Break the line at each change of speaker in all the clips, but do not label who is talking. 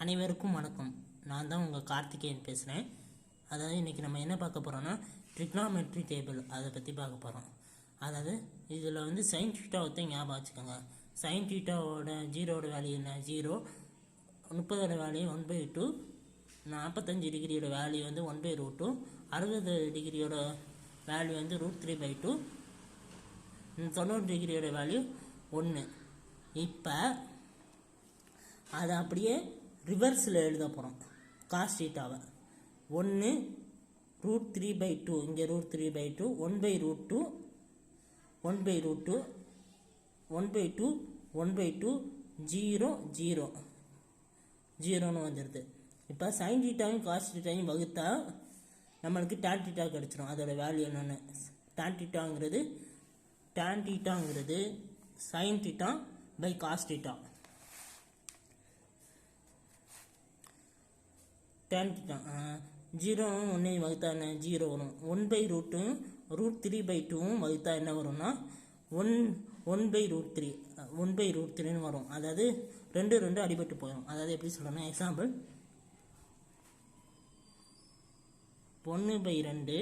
அனைவருக்கும் வணக்கம். நான் தான் உங்கள் கார்த்திகேயன் பேசுகிறேன். அதாவது இன்றைக்கி நம்ம என்ன பார்க்க போகிறோன்னா ட்ரிக்னாமெட்ரி டேபிள் அதை பற்றி பார்க்க போகிறோம். அதாவது இதில் வந்து சைன் தீட்டாவை ஞாபகம் வச்சுக்கோங்க. சைன் தீட்டாவோட ஜீரோட வேல்யூ என்ன? 0. 30ஓட வேல்யூ 1/2. 45 டிகிரியோட வேல்யூ வந்து 1/√2. 60 டிகிரியோட வேல்யூ வந்து √3/2. 90 டிகிரியோட வேல்யூ 1. இப்போ அதை அப்படியே ரிவர்ஸில் எழுத போகிறோம். காஸ் தீட்டாவை 1 √3/2, இங்கே √3/2, 1/√2, 1/2, 1/2, 1/2, 0, 0, 0ன்னு வந்துடுது. இப்போ சைன் தீட்டாவையும் காஸ் தீட்டாவையும் வகுத்தா நம்மளுக்கு tan தீட்டா கிடச்சிரும். அதோட வேல்யூ என்னென்னு tan தீட்டாங்கிறது sine theta by cos theta. tan theta 0 1 வகுத்தா என்ன? 0 வரும். 1/√2 √3/2 வகுத்தா என்ன வரும்னா 1/√3, 1/√3ன்னு வரும். அதாவது 2 அடிபட்டு போயிடும். அதாவது எப்படி சொல்கிறேன்னா, எக்ஸாம்பிள் 1/2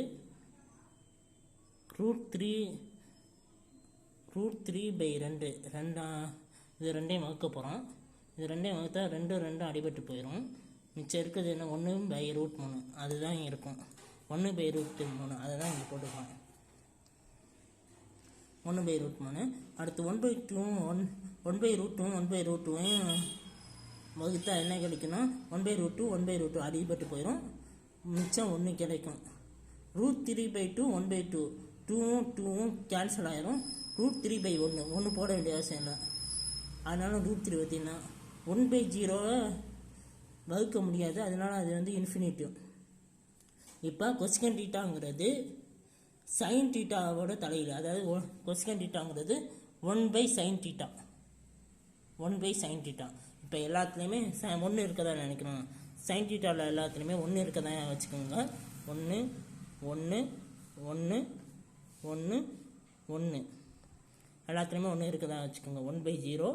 √3/2 இது ரெண்டையும் வகுக்க போகிறோம். இது ரெண்டையும் வகுத்தா 2 அடிபட்டு போயிடும். மிச்சம் இருக்கிறது என்ன? 1/√3 அதுதான் இருக்கும். 1/√3 அதை தான் இங்கே போட்டுக்கலாம். 1/√3. அடுத்து 1/2 1/√2 வகுத்தா என்ன கிடைக்குன்னா 1/√2 அடிபட்டு போயிடும். மிச்சம் 1 கிடைக்கும். √3/2 1/2 2 கேன்சல் ஆயிரும். √3/1 போட வேண்டிய அவசியம் இல்லை. அதனால √3 பார்த்தீங்கன்னா 1/0 வகுக்க முடியாது. அதனால அது வந்து இன்ஃபினிட்டிவ். இப்போ கொசிகன் தீட்டாங்கிறது சைன் தீட்டாவோட தலையில், அதாவது கொசிகன் தீட்டாங்கிறது 1/sin தீட்டா. 1/sin theta. இப்போ எல்லாத்துலேயுமே 1 இருக்கதா நினைக்கிறோம். சைன் தீட்டாவில் எல்லாத்துலேயுமே 1 இருக்கதா வச்சுக்கோங்க. 1 1 1 1 1 எல்லாத்துலேயுமே 1 இருக்கதா வச்சுக்கோங்க. 1/0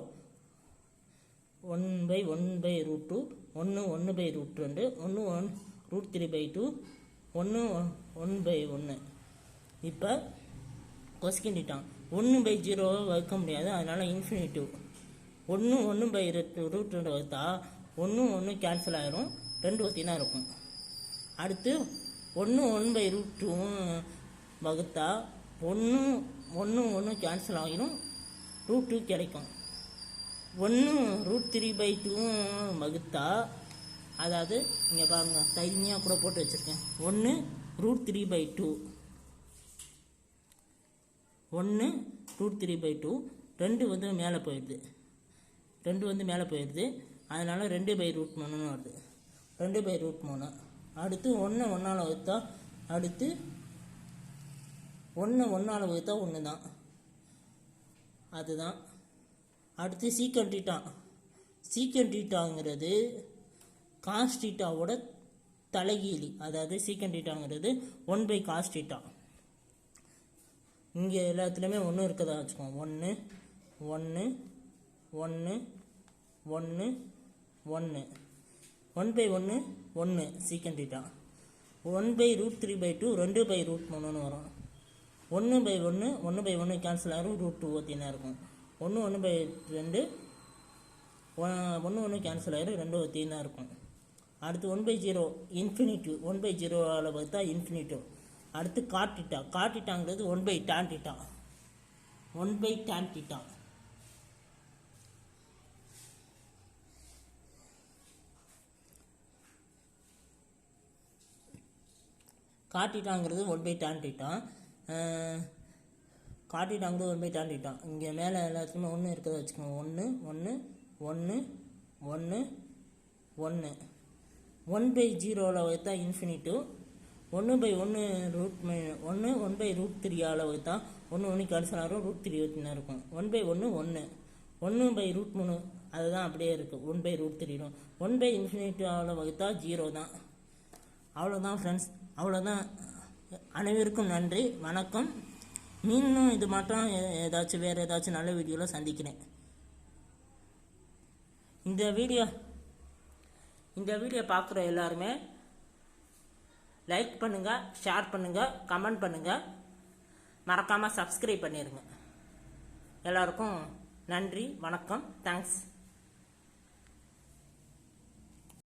1/1/√2 1 1/√2 1 √3/2 1 1/1. இப்போ கொசிகன் தீட்டா 1/0 வகுக்க முடியாது. அதனால இன்ஃபினிட்டிவ். 1 1/√2 வகுத்தா 1 கேன்சல் ஆயிரும். 2 ஒத்தினா இருக்கும். அடுத்து 1 1/√2 வகுத்தா 1 கேன்சல் ஆகிரும். √2 கிடைக்கும். 1 √3/2 வகுத்தா, அதாவது இங்கே பாருங்க, தைரியமாக கூட போட்டு வச்சுருக்கேன். 1 √3/2 1 √3/2 2 வந்து மேலே போயிடுது. 2 வந்து மேலே போயிடுது. அதனால 2/√3 வருது. 2/√3. அடுத்து 1 1ஆல் வகுத்தா, அடுத்து 1 1ஆல் வகுத்தா 1 தான். அதுதான். அடுத்து சீக்கன் தீட்டாங்கிறது காஸ் தீட்டாவோட தலைகீழி. அதாவது சீக்கன் தீட்டாங்கிறது 1/cos தீட்டா. இங்கே எல்லாத்துலேயுமே 1 இருக்கதா வச்சுக்கோங்க. 1 1 1 1 1 1/1 1 சீக்கன் தீட்டா. 1/√3/2 2/√3ன்னு வரும். 1/1 1/1 கேன்சல் ஆகும். √2 ஒத்தினா இருக்கும். 1 1/2 1 கேன்சல் ஆகிடும். 2 ஒத்தினா இருக்கும். அடுத்து 1/0 இன்ஃபினிட்டிவ். 1/0 வகுத்தா இன்ஃபினிட்டிவ். அடுத்து காட் தீட்டாங்கிறது 1/tan theta. 1/tan theta. Cot தீட்டாங்கிறது 1/tan தீட்டா. காட் தீட்டாங்கிறது 1/tan தீட்டா. இங்கே மேலே எல்லாத்துக்குமே 1 இருக்கிறத வச்சுக்கோங்க. 1 1 1 1 1 1/0 வகுத்தா இன்ஃபினிட்டிவ். 1/1 1/√3 வகுத்தா 1 கேன்சல் ஆகும். √3 இருக்கும். 1/1 1 1/√3 அதுதான் அப்படியே இருக்குது. 1/√3 1/∞ வகுத்தா 0 தான். அவ்வளோதான் ஃப்ரெண்ட்ஸ். அவ்வளோதான். அனைவருக்கும் நன்றி, வணக்கம். மீண்டும் இது மட்டும் வேறு ஏதாச்சும் நல்ல வீடியோவில் சந்திக்கிறேன். இந்த வீடியோ இந்த வீடியோ பார்க்குற எல்லாருமே லைக் பண்ணுங்கள், ஷேர் பண்ணுங்கள், கமெண்ட் பண்ணுங்கள், மறக்காமல் சப்ஸ்கிரைப் பண்ணிடுங்க. எல்லாருக்கும் நன்றி, வணக்கம், தேங்க்ஸ்.